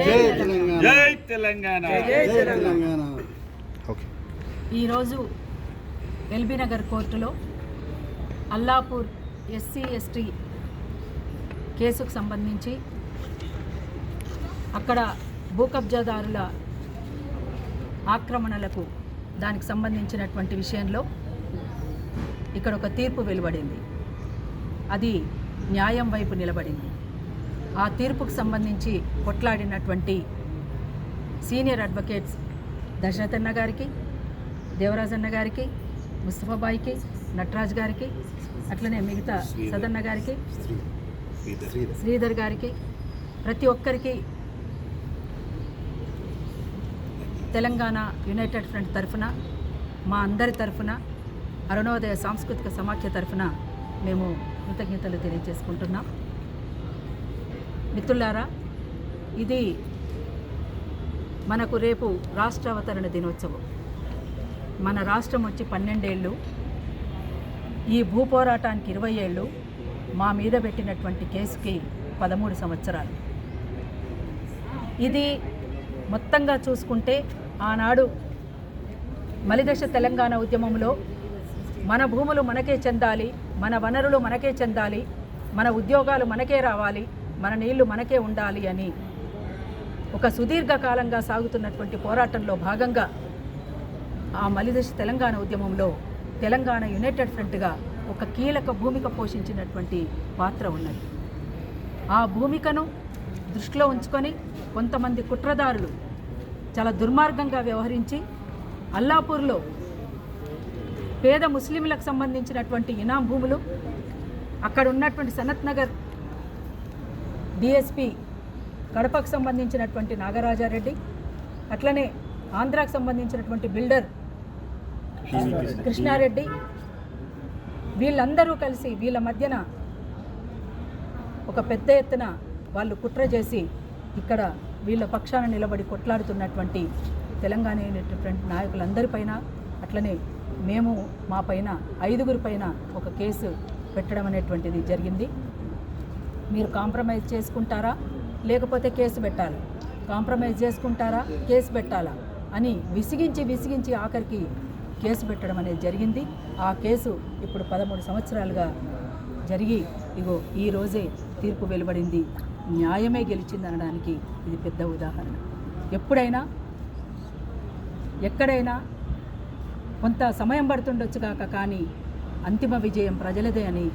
జై తెలంగాణ. ఈరోజు ఎల్బీ నగర్ కోర్టులో అల్లాపూర్ ఎస్సీ ఎస్టీ కేసుకు సంబంధించి అక్కడ భూ కబ్జాదారుల ఆక్రమణలకు దానికి సంబంధించినటువంటి విషయంలో ఇక్కడ ఒక తీర్పు వెలువడింది. అది న్యాయం వైపు నిలబడింది. ఆ తీర్పుకు సంబంధించి కొట్లాడినటువంటి సీనియర్ అడ్వకేట్స్ దశరథ్ అన్న గారికి, దేవరాజ్ అన్న గారికి, ముస్తఫాబాయికి, నటరాజ్ గారికి, అట్లనే మిగతా సదన్న గారికి, శ్రీధర్ గారికి, ప్రతి ఒక్కరికి తెలంగాణ యునైటెడ్ ఫ్రంట్ తరఫున, మా అందరి తరఫున, అరుణోదయ సాంస్కృతిక సమాఖ్య తరఫున మేము కృతజ్ఞతలు తెలియజేసుకుంటున్నాం. మిత్రులారా, ఇది మనకు రేపు రాష్ట్ర అవతరణ దినోత్సవం. మన రాష్ట్రం వచ్చి 12 ఏళ్ళు, ఈ భూ పోరాటానికి 20 ఏళ్ళు, మా మీద పెట్టినటువంటి కేసుకి 13 సంవత్సరాలు. ఇది మొత్తంగా చూసుకుంటే ఆనాడు మలిదశ తెలంగాణ ఉద్యమంలో మన భూములు మనకే చెందాలి, మన వనరులు మనకే చెందాలి, మన ఉద్యోగాలు మనకే రావాలి, మన నీళ్లు మనకే ఉండాలి అని ఒక సుదీర్ఘకాలంగా సాగుతున్నటువంటి పోరాటంలో భాగంగా ఆ మలిదశ తెలంగాణ ఉద్యమంలో తెలంగాణ యునైటెడ్ ఫ్రంట్గా ఒక కీలక భూమిక పోషించినటువంటి పాత్ర ఉన్నది. ఆ భూమికను దృష్టిలో ఉంచుకొని కొంతమంది కుట్రదారులు చాలా దుర్మార్గంగా వ్యవహరించి అల్లాపూర్లో పేద ముస్లింలకు సంబంధించినటువంటి ఇనాం భూములు, అక్కడ ఉన్నటువంటి సనత్ నగర్ డిఎస్పి కడపకు సంబంధించినటువంటి నాగరాజారెడ్డి, అట్లనే ఆంధ్రాకు సంబంధించినటువంటి బిల్డర్ కృష్ణారెడ్డి, వీళ్ళందరూ కలిసి వీళ్ళ మధ్యన ఒక పెద్ద ఎత్తున వాళ్ళు కుట్ర చేసి ఇక్కడ వీళ్ళ పక్షాన నిలబడి కొట్లాడుతున్నటువంటి తెలంగాణ యునైటెడ్ ఫ్రంట్ నాయకులందరిపైన, అట్లనే మేము మా పైన 5గురి పైన ఒక కేసు పెట్టడం అనేటువంటిది జరిగింది. మీరు కాంప్రమైజ్ చేసుకుంటారా లేకపోతే కేసు పెట్టాలా, కాంప్రమైజ్ చేసుకుంటారా కేసు పెట్టాలా అని విసిగించి ఆఖరికి కేసు పెట్టడం అనేది జరిగింది. ఆ కేసు ఇప్పుడు 13 సంవత్సరాలుగా జరిగి ఇగో ఈ రోజే తీర్పు వెలువడింది. న్యాయమే గెలిచింది అనడానికి ఇది పెద్ద ఉదాహరణ. ఎప్పుడైనా ఎక్కడైనా కొంత సమయం పడుతుండొచ్చు కాక, కానీ అంతిమ విజయం ప్రజలదే అని,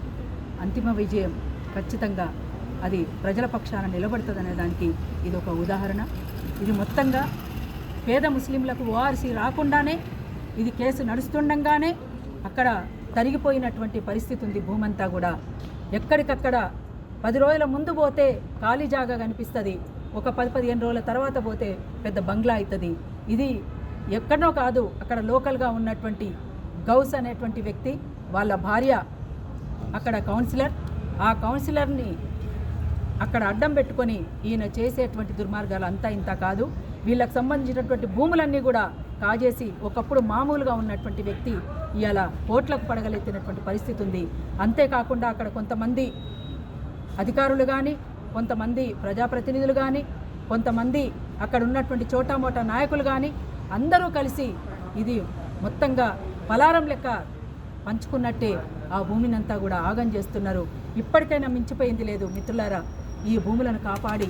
అంతిమ విజయం ఖచ్చితంగా అది ప్రజల పక్షాన నిలబడుతుంది అనే దానికి ఇది ఒక ఉదాహరణ. ఇది మొత్తంగా పేద ముస్లింలకు ఓఆర్సీ రాకుండానే ఇది కేసు నడుస్తుండగానే అక్కడ తరిగిపోయినటువంటి పరిస్థితి ఉంది. భూమంతా కూడా ఎక్కడికక్కడ 10 రోజుల ముందు పోతే ఖాళీ జాగా కనిపిస్తుంది, ఒక 10-15 రోజుల తర్వాత పోతే పెద్ద బంగ్లా అవుతుంది. ఇది ఎక్కడనో కాదు, అక్కడ లోకల్గా ఉన్నటువంటి గౌస్ అనేటువంటి వ్యక్తి వాళ్ళ భార్య అక్కడ కౌన్సిలర్, ఆ కౌన్సిలర్ని అక్కడ అడ్డం పెట్టుకొని ఈయన చేసేటువంటి దుర్మార్గాలు అంతా ఇంత కాదు. వీళ్ళకి సంబంధించినటువంటి భూములన్నీ కూడా కాజేసి ఒకప్పుడు మామూలుగా ఉన్నటువంటి వ్యక్తి ఇవాళ కోట్లకు పడగలెత్తినటువంటి పరిస్థితి ఉంది. అంతేకాకుండా అక్కడ కొంతమంది అధికారులు కానీ, కొంతమంది ప్రజాప్రతినిధులు కానీ, కొంతమంది అక్కడ ఉన్నటువంటి చోటామోటా నాయకులు కానీ అందరూ కలిసి ఇది మొత్తంగా పలారం లెక్క పంచుకున్నట్టే ఆ భూమినంతా కూడా ఆగం చేస్తున్నారు. ఇప్పటికైనా మించిపోయింది లేదు. మిత్రులారా, ఈ భూములను కాపాడి